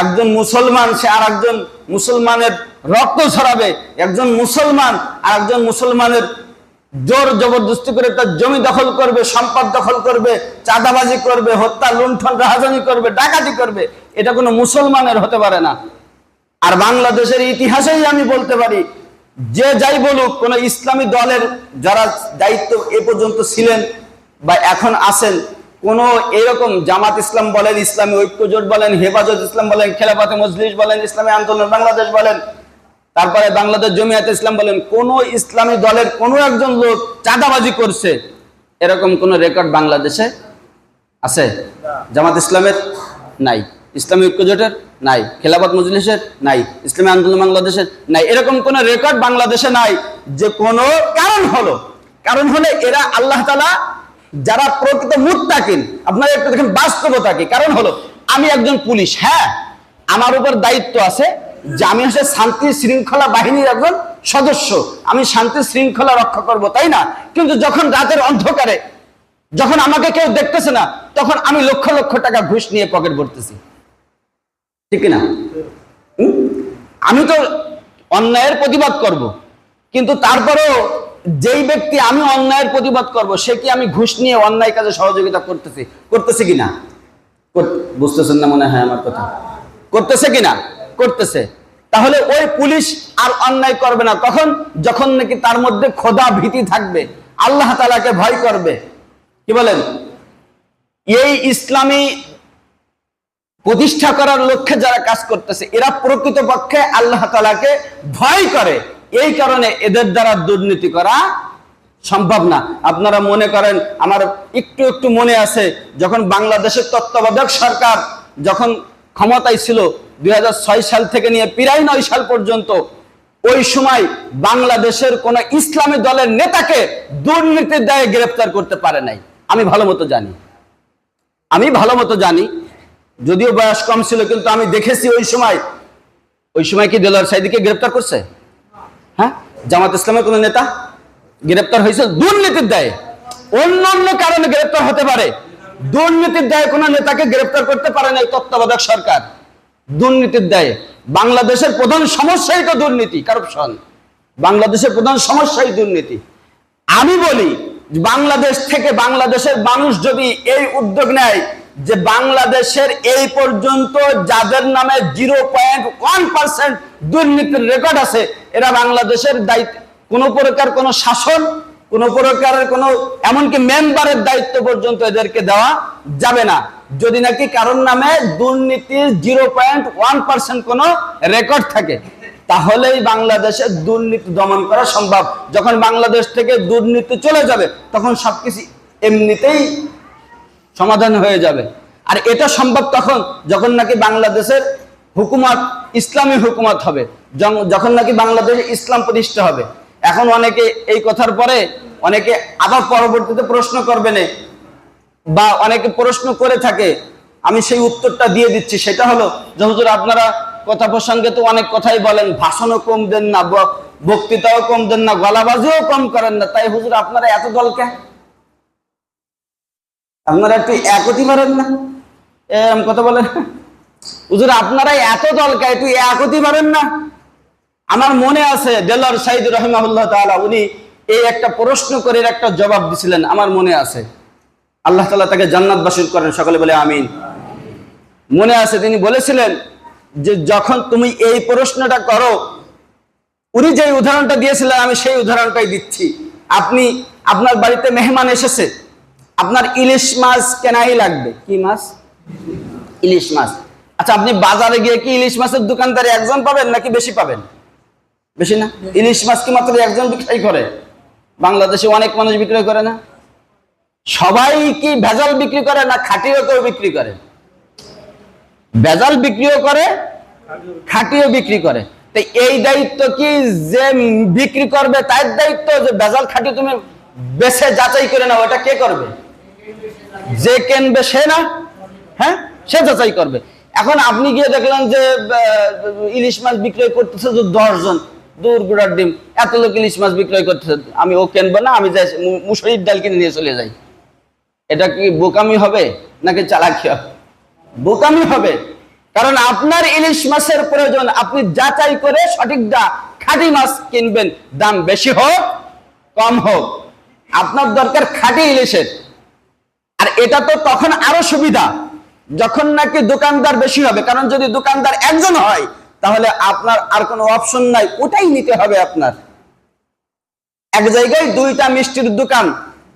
একজন মুসলমান সে আর একজন মুসলমানের রক্ত ছড়াবে, একজন মুসলমান আর একজন মুসলমানের জোর জবরদস্তি করে তার জমি দখল করবে, সম্পদ দখল করবে, চাঁদাবাজি করবে, হত্যা লুণ্ঠন রাহাজানি করবে, ডাকাতি করবে, এটা কোনো মুসলমানের হতে পারে না। আর বাংলাদেশের ইতিহাসেই আমি বলতে পারি, যে যাই বলুক, কোন ইসলামী দলের যারা দায়িত্ব এ পর্যন্ত ছিলেন বা এখন আছেন, কোন এরকম জামাত ইসলাম বলেন, ইসলামী ঐক্যজোট বলেন, হেফাজত ইসলাম বলেন, খেলাফতে মজলিস বলেন, ইসলামী আন্দোলন বাংলাদেশ বলেন, তারপরে বাংলাদেশ জমিয়াতে ইসলাম বলেন, কোন ইসলামী দলের কোন একজন লোক চাঁদাবাজি করছে এরকম কোন রেকর্ড বাংলাদেশে আছে? জামাত ইসলামের নাই, ইসলামী ঐক্যজোটের নাই, খেলাফত মজলিসের নাই, ইসলামী আন্দোলন বাংলাদেশের নাই, এরকম কোন রেকর্ড বাংলাদেশে নাই। যে কোনো কারণ হলে এরা আল্লাহ তাআলা যারা প্রকৃত মুত্তাকিন, আপনারা একটু দেখেন বাস্তবতা কি। কারণ হলো, আমি একজন পুলিশ, হ্যাঁ আমার উপর দায়িত্ব আছে যে আমি হচ্ছে শান্তি শৃঙ্খলা বাহিনীর একজন সদস্য, আমি শান্তি শৃঙ্খলা রক্ষা করব, তাই না? কিন্তু যখন রাতের অন্ধকারে যখন আমাকে কেউ দেখতেছে না, তখন আমি লক্ষ লক্ষ টাকা ঘুষ নিয়ে পকেট ভরতেছি, ঠিক না? আমি তো অন্যায়ের প্রতিবাদ করব, কিন্তু তারপরেও যেই ব্যক্তি আমি অন্যায়ের প্রতিবাদ করব, সে কি আমি ঘুষ নিয়ে অন্যায় কাজে সহযোগিতা করতেছে কিনা? বুঝতেছেন না মনে হয় আমার কথা? করতেছে কিনা? করতেছে। তাহলে ওই পুলিশ আর অন্যায় করবে না কখন? যখন নাকি তার মধ্যে খোদা ভীতি থাকবে, আল্লাহ তাআলাকে ভয় করবে। কি বলেন? এই ইসলামী প্রতিষ্ঠা করার লক্ষ্যে যারা কাজ করতেছে, এরা প্রকৃতপক্ষে আল্লাহ তাআলাকে ভয় করে, এই কারণে এদের দ্বারা দুর্নীতি করা সম্ভব না। আপনারা মনে করেন, আমার একটু মনে আছে, যখন বাংলাদেশের তত্ত্বাবধায়ক সরকার যখন ক্ষমতায় ছিল 2006 সাল থেকে নিয়ে প্রায় 9 সাল পর্যন্ত, ওই সময় বাংলাদেশের কোন ইসলামী দলের নেতাকে দুর্নীতির দায়ে গ্রেফতার করতে পারে নাই। আমি ভালো মতো জানি, যদিও বয়স কম ছিল, কিন্তু আমি দেখেছি ওই সময় কি দেলোয়ার সাঈদীকে গ্রেফতার করছে? হ্যাঁ, জামাত ইসলামের কোন নেতা গ্রেফতার হয়েছে দুর্নীতির দায়ে? অন্য কারণে গ্রেফতার হতে পারে, দুর্নীতির দায়ে কোন নেতাকে গ্রেফতার করতে পারে নাই তত্ত্বাবধায়ক সরকার। দুর্নীতির দায়ে বাংলাদেশের প্রধান সমস্যাই তো দুর্নীতি, কারাপশন। বাংলাদেশের প্রধান সমস্যাই দুর্নীতি। আমি বলি, বাংলাদেশ থেকে বাংলাদেশের মানুষ যদি এই উদ্যোগ নেয় যে বাংলাদেশের এই পর্যন্ত যাদের নামে 0.1% দুর্নীতির রেকর্ড আছে, এরা বাংলাদেশের দায়িত্ব, কোনো প্রকার কোনো শাসন, কোনো প্রকারের কোনো এমনকি মেম্বারের দায়িত্ব পর্যন্ত এদেরকে দেওয়া যাবে না যদি নাকি কারোর নামে দুর্নীতির 0.1% কোনো রেকর্ড থাকে। তাহলেই বাংলাদেশে দুর্নীতি দমন করা সম্ভব। যখন বাংলাদেশ থেকে দুর্নীতি চলে যাবে তখন সবকিছু এমনিতেই সমাধান হয়ে যাবে। আর এটা সম্ভব তখন যখন নাকি বাংলাদেশের হুকুমত ইসলামী হুকুমত হবে, যখন নাকি বাংলাদেশে ইসলাম প্রতিষ্ঠা হবে। এখন অনেকে এই কথার পরে অনেকে আবার পরবর্তীতে প্রশ্ন করবে না, বা অনেকে প্রশ্ন করে থাকে, আমি সেই উত্তরটা দিয়ে দিচ্ছি। সেটা হলো যে হুজুর আপনারা কথা প্রসঙ্গে তো অনেক কথাই বলেন, ভাষণও কম দেন না, বক্তৃতাও কম দেন না, গলাবাজিও কম করেন না, তাই হুজুর আপনারা এত দলকে, আপনারা একটু এক হতে পারেন না? এরকম কথা বলেন হুজুর আপনারা এত দলকে একটু এক হতে পারেন না? আমার মনে আছে দেলোয়ার সাঈদ রাহিমাহুল্লাহ তাআলা উনি এই একটা প্রশ্ন করে একটা জবাব দিছিলেন, আমার মনে আছে। আল্লাহ তাআলা তাকে জান্নাতবাসী করেন, সকলে বলে আমিন। মনে আছে তিনি বলেছিলেন যে যখন তুমি এই প্রশ্নটা করো, উনি যে উদাহরণটা দিয়েছিলেন আমি সেই উদাহরণটাই দিচ্ছি। আপনি আপনার বাড়িতে মেহমান এসেছে, আপনার ইলিশ মাছ কেনাই লাগবে। কি মাছ? ইলিশ মাছ। আচ্ছা, আপনি বাজারে গিয়ে কি ইলিশ মাছের দোকানদারে একজন পাবেন নাকি বেশি পাবেন? বেশি না? ইলিশ মাছ কি মাত্র একজন বিক্রি করে? বাংলাদেশে অনেক মানুষ বিক্রি করে না? সবাই কি ভেজাল বিক্রি করে না খাঁটিও কেউ বিক্রি করে? ভেজাল বিক্রিও করে, খাঁটিও বিক্রি করে। তো এই দায়িত্ব কি যে বিক্রি করবে তার দায়িত্ব যে ভেজাল খাঁটি তুমি বেছে যাচাই করে নাও, এটা কে করবে? যে কেনবে সে না? হ্যাঁ, সে যাচাই করবে। এখন আপনি গিয়ে দেখলেন যে ইলিশ মাছ বিক্রয় করতেছে 10 জন, দূর গুড়ার ডিম, এত লোক ইলিশ মাছ বিক্রয় করতেছে, আমি ও কেনবো না, আমি যাই মুসুরির ডাল কিনে নিয়ে চলে যাই। এটা কি বোকামি হবে নাকি চালাকি হবে? বোকামি হবে। কারণ আপনার ইলিশ মাছের প্রয়োজন, আপনি যাচাই করে সঠিক খাঁটি মাছ কিনবেন, দাম বেশি হোক কম হোক, আপনার দরকার খাঁটি ইলিশের। আর এটা তো তখন আরো সুবিধা যখন নাকি দোকানদার বেশি হবে, কারণ যদি দোকানদার একজন হয় তাহলে আপনার আর কোনো অপশন নাই, ওটাই নিতে হবে আপনার। এক জায়গায় 2টা মিষ্টির দোকান,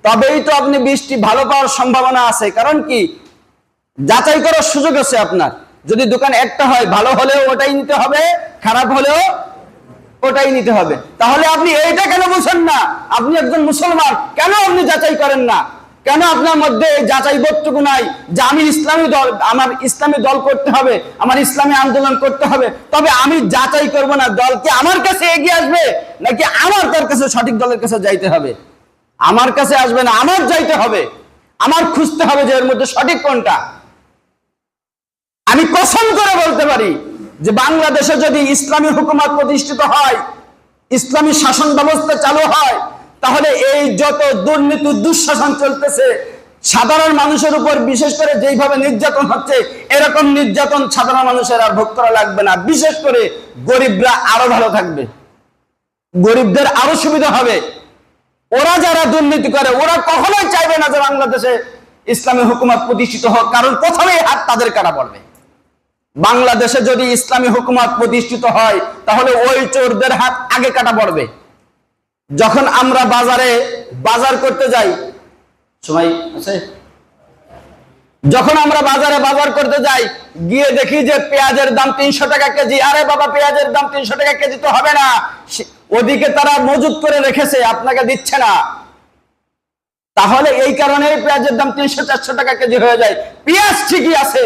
তবেই তো আপনি মিষ্টি ভালো পাওয়ার সম্ভাবনা আছে। কারণ কি, যাচাই করার সুযোগ আছে আপনার। যদি দোকান একটা হয়, ভালো হলেও ওটাই নিতে হবে, খারাপ হলেও ওটাই নিতে হবে। তাহলে আপনি এইটা কেন বুঝেন না? আপনি একজন মুসলমান, কেন আপনি যাচাই করেন না? কেন আপনার মধ্যে এই যাচাই বোধটুকু নাই যে আমি ইসলামী দল, আমার ইসলামী দল করতে হবে, আমার ইসলামী আন্দোলন করতে হবে, তবে আমি যাচাই করব না দল কি আমার কাছে এগিয়ে আসবে নাকি আমার তার কাছে সঠিক দলের কাছে যাইতে হবে? আমার কাছে আসবে না, আমার যাইতে হবে, আমার খুঁজতে হবে যে এর মধ্যে সঠিক কোনটা। আমি কসম করে বলতে পারি যে বাংলাদেশে যদি ইসলামী হুকুমত প্রতিষ্ঠিত হয়, ইসলামী শাসন ব্যবস্থা চালু হয়, তাহলে এই যত দুর্নীতি দুঃশাসন চলতেছে, সাধারণ মানুষের উপর বিশেষ করে যেইভাবে নির্যাতন হচ্ছে, এরকম নির্যাতন সাধারণ মানুষের আর ভোগ করা লাগবে না। বিশেষ করে গরিবরা আরো ভালো থাকবে, গরিবদের আরো সুবিধা হবে। ওরা যারা দুর্নীতি করে ওরা কখনোই চাইবে না যে বাংলাদেশে ইসলামী হুকুমত প্রতিষ্ঠিত হোক, কারণ প্রথমেই হাত তাদের কাটা পড়বে। বাংলাদেশে যদি ইসলামী হুকুমত প্রতিষ্ঠিত হয় তাহলে ওই চোরদের হাত আগে কাটা পড়বে। যখন আমরা বাজারে বাজার করতে যাই, সময় আছে, যখন আমরা বাজারে বাজার করতে যাই, গিয়ে দেখি যে পেঁয়াজের দাম 300 টাকা কেজি। আরে বাবা, পেঁয়াজের দাম 300 টাকা কেজি তো হবে না, ওদিকে তারা মজুত করে রেখেছে, আপনাকে দিচ্ছে না। তাহলে এই কারণে পেঁয়াজের দাম 300-400 টাকা কেজি হয়ে যায়। পেঁয়াজ ঠিকই আছে,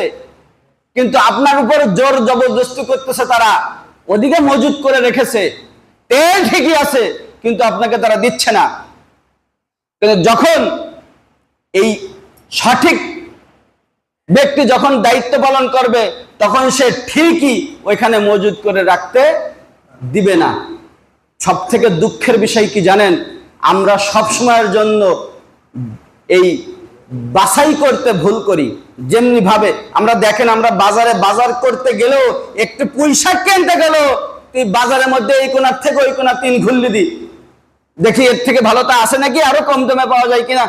কিন্তু আপনার উপর জোর জবরদস্তি করতেছে তারা, ওদিকে মজুত করে রেখেছে। তেল ঠিকই আছে, কিন্তু আপনাকে তারা দিচ্ছে না। কিন্তু যখন এই সঠিক ব্যক্তি যখন দায়িত্ব পালন করবে, তখন সে ঠিকই ওইখানে মজুত করে রাখতে দিবে না। সব থেকে দুঃখের বিষয় কি জানেন? আমরা সব সময়ের জন্য এই বাছাই করতে ভুল করি। যেমনি ভাবে আমরা দেখেন, আমরা বাজারে বাজার করতে গেলেও, একটু পুঁইশাক কিনতে গেলেও বাজারের মধ্যে এই কোনার থেকে ওই কোনা 3 ঘুরলি দি, দেখি এর থেকে ভালোটা আছে নাকি, আরো কম দামে পাওয়া যায় কিনা।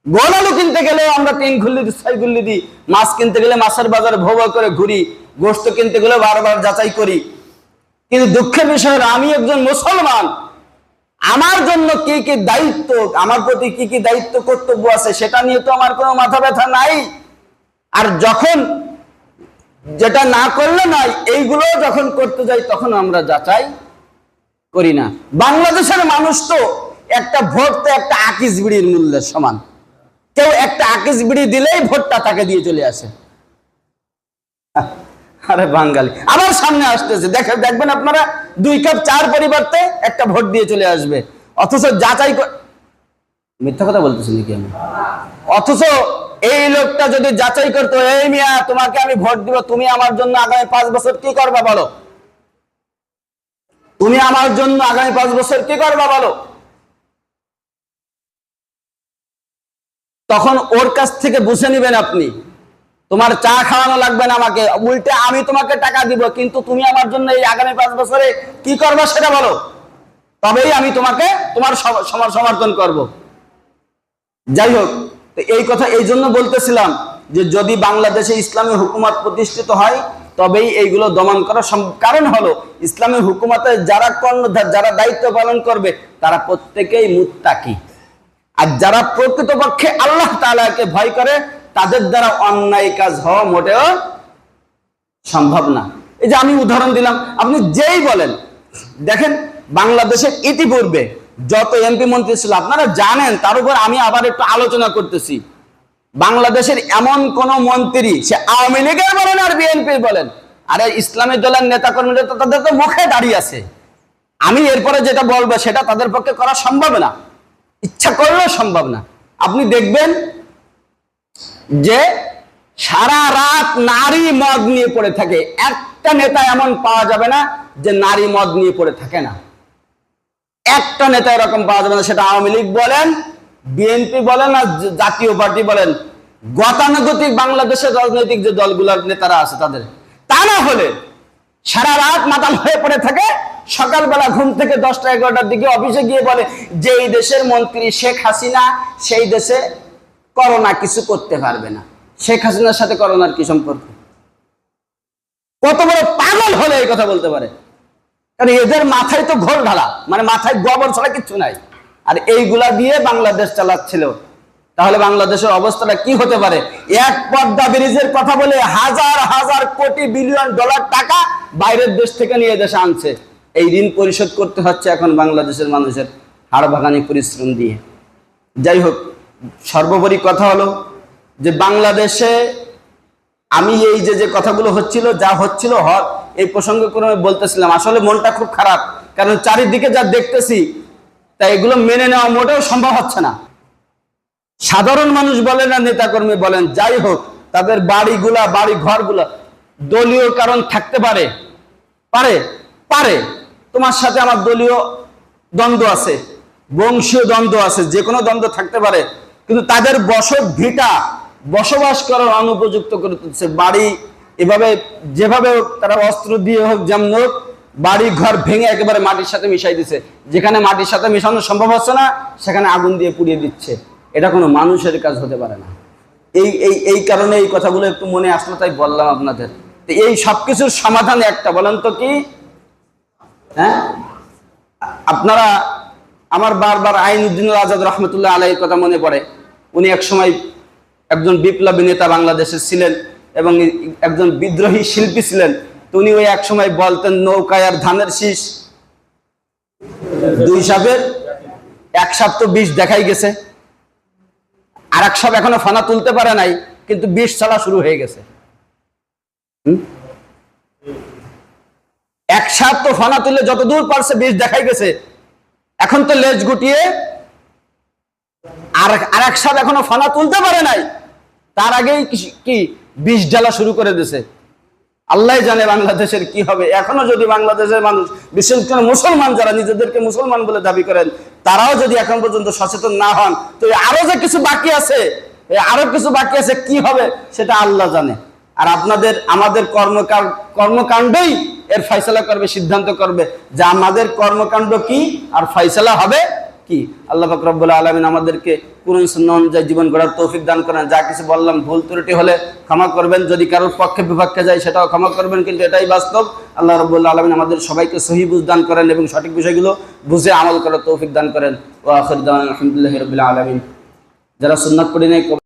গোল আলু কিনতে গেলে আমরা 3 গুল্লি 6 গুল্লি দিই, মাছ কিনতে গেলে মাছের বাজারে ভো ভো করে ঘুরি, গোশত কিনতে গেলে বারবার যাচাই করি। কিন্তু দুঃখের বিষয় হলো আমি একজন মুসলমান, আমার জন্য কি কি দায়িত্ব, আমার প্রতি কি কি দায়িত্ব কর্তব্য আছে সেটা নিয়ে তো আমার কোনো মাথা ব্যথা নাই। আর যখন যেটা না করলে নয় এইগুলো যখন করতে যাই তখন আমরা যাচাই করি না। বাংলাদেশের মানুষ তো একটা ভোট তো একটা আকিস বিড়ির মূল্যের সমান, কেউ একটা আকিস বিড়ি দিলেই ভোটটা তাকে দিয়ে চলে আসে। আরে বাঙালি আবার সামনে আসতেছে, দেখবেন আপনারা 2 কাপ চার পরিবর্তে একটা ভোট দিয়ে চলে আসবে, অথচ যাচাই মিথ্যা কথা বলতেছি নাকি আমি? অথচ এই লোকটা যদি যাচাই করতো, এই মিয়া তোমাকে আমি ভোট দিব, তুমি আমার জন্য আগামী 5 বছর কি করবা বলো, তুমি আমার জন্য আগামী 5 বছর কি করবা বলো, তখন ওর কাছ থেকে বুঝে নিবেন আপনি তোমার চা খাওয়ানো লাগবে না আমাকে, উল্টে আমি তোমাকে টাকা দিব, কিন্তু তুমি আমার জন্য এই আগামী 5 বছরে কি করবা সেটা বলো, তবেই আমি তোমাকে তোমার সমর্থন করব। যাই হোক, এই কথা এই জন্য বলতেছিলাম যে যদি বাংলাদেশে ইসলামী হুকুমত প্রতিষ্ঠিত হয় তবেই এইগুলো দমন করা সম্ভব। কারণ হলো ইসলামী হুকুমতে যারা কর্ণধার, যারা দায়িত্ব পালন করবে তারা প্রত্যেকেই মুত্তাকি, আর যারা প্রকৃতপক্ষে আল্লাহ তাআলাকে ভয় করে তাদের দ্বারা অন্যায় কাজ হওয়া মোটেও সম্ভব না। এই যে আমি উদাহরণ দিলাম, আপনি যেই বলেন, দেখেন বাংলাদেশে ইতিপূর্বে যত এমপি মন্ত্রী ছিল আপনারা জানেন, তার উপর আমি আবার একটু আলোচনা করতেছি, বাংলাদেশের এমন কোন মন্ত্রী, সে আওয়ামী লীগের বলেন আর বিএনপি বলেন, আরে ইসলামী দলের নেতা কর্মীরা তো তাদের তো মুখে দাঁড়িয়ে আছে, আমি এরপরে যেটা বলবো সেটা তাদের পক্ষে করা সম্ভব না, ইচ্ছা করলেও সম্ভব না। আপনি দেখবেন যে সারা রাত নারী মদ নিয়ে পড়ে থাকে, একটা নেতা এমন পাওয়া যাবে না যে নারী মদ নিয়ে পড়ে থাকে না, একটা নেতা এরকম পাওয়া যাবে না, সেটা আওয়ামী লীগ বলেন, বিএনপি বলেন আর জাতীয় পার্টি বলেন, গতানুগতিক বাংলাদেশের রাজনৈতিক যে দলগুলোর নেতারা আছে তাদের। তা না হলে সারা রাত মাতাল হয়ে পড়ে থাকে, সকালবেলা ঘুম থেকে 10টা 11টার দিকে অফিসে গিয়ে বলে যে এই দেশের মন্ত্রী শেখ হাসিনা, সেই দেশে করোনা কিছু করতে পারবে না। শেখ হাসিনার সাথে করোনার কি সম্পর্ক? কত বড় পাগল হলে এই কথা বলতে পারে? কারণ এদের মাথায় তো ঘোর ঢালা, মানে মাথায় গোবর ছাড়া কিচ্ছু নাই, আর এইগুলা দিয়ে বাংলাদেশ চালাচ্ছিল। তাহলে বাংলাদেশের অবস্থাটা কি হতে পারে? এক পদ্মা ব্রিজের কথা বলে হাজার হাজার কোটি বিলিয়ন ডলার টাকা বাইরের দেশ থেকে নিয়ে দেশে আনছে, এই ঋণ পরিশোধ করতে হচ্ছে এখন বাংলাদেশের মানুষের হাড়ভাঙানি পরিশ্রম দিয়ে। যাই হোক, সর্বোপরি কথা হলো যে বাংলাদেশে আমি এই যে কথাগুলো হচ্ছিল, যা হচ্ছিল এই প্রসঙ্গে কোনো বলতেছিলাম, আসলে মনটা খুব খারাপ, কারণ চারিদিকে যা দেখতেছি তা এগুলো মেনে নেওয়া মোটেও সম্ভব হচ্ছে না। সাধারণ মানুষ বলেন না নেতাকর্মী বলেন, যাই হোক, তাদের বাড়ি ঘরগুলা দলীয় কারণ থাকতে পারে, পারে তোমার সাথে আমার দলীয় দ্বন্দ্ব আছে, বংশীয় দ্বন্দ্ব আছে, যে কোনো দ্বন্দ্ব থাকতে পারে, কিন্তু তাদের বসবাস করার অনুপযুক্ত করে তুলছে। বাড়ি এভাবে যেভাবে তারা অস্ত্র দিয়ে হোক, যেমন হোক, বাড়ি ঘর ভেঙে একেবারে মাটির সাথে মিশাই দিচ্ছে, যেখানে মাটির সাথে মিশানো সম্ভব হচ্ছে না সেখানে আগুন দিয়ে পুড়িয়ে দিচ্ছে। এটা কোনো মানুষের কাজ হতে পারে না। এই কারণে এই কথাগুলো একটু মনে আসলো, তাই বললাম আপনাদের। এই সবকিছুর সমাধান একটা, বলেন তো কি? হ্যাঁ, আপনারা আমার বারবার আইনউদ্দিনুল আজাদ রহমতুল্লাহ আলাইহির কথা মনে পড়ে। উনি একসময় একজন বিপ্লবী নেতা বাংলাদেশের ছিলেন এবং একজন বিদ্রোহী শিল্পী ছিলেন। তো উনি ওই এক সময় বলতেন, নৌকায় আর ধানের শীষ 2 সাপের 1 সাপ তো বিষ দেখাই গেছে, আর 1 সাপ এখনো ফানা তুলতে পারে নাই, কিন্তু বিষ চলা শুরু হয়ে গেছে। 1 সাপ তো ফানা তুলে যত দূর পারছে বিষ দেখাই গেছে, এখন তো লেজ গুটিয়ে আর 1 সাপ এখনো ফানা তুলতে পারে নাই, তার আগেই কি বিষ ঢালা শুরু করে দিয়েছে। আল্লাহ জানে বাংলাদেশের কি হবে। এখনো যদি বাংলাদেশের মানুষ, বিশেষ করে মুসলমান যারা নিজেদেরকে মুসলমান বলে দাবি করেন, তারাও যদি এখন পর্যন্ত সচেতন না হন, তো আরো যে কিছু বাকি আছে, কি হবে সেটা আল্লাহ জানে। আর আমাদের কর্মকাণ্ডই এর ফয়সালা করবে, সিদ্ধান্ত করবে যে আমাদের কর্মকাণ্ড কি আর ফয়সালা হবে কি আল্লাহ পাক রব্বুল আলামিন আমাদেরকে কুরআন সুন্নাহ অনুযায়ী জীবন গড়ার তৌফিক দান করেন। যা কিছু বললাম ভুল ত্রুটি হলে ক্ষমা করবেন, যদি কারোর পক্ষে বিপক্ষে যায় সেটাও ক্ষমা করবেন, কিন্তু এটাই বাস্তব। আল্লাহ রাব্বুল আলামিন আমাদের সবাইকে সহিহ বুঝ দান করেন এবং সঠিক বিষয়গুলো বুঝে আমল করার তৌফিক দান করেন। ওয়া আখির দাওয়ানা আলহামদুলিল্লাহি রাব্বিল আলামিন। যারা সুন্নাত পড়ে নেই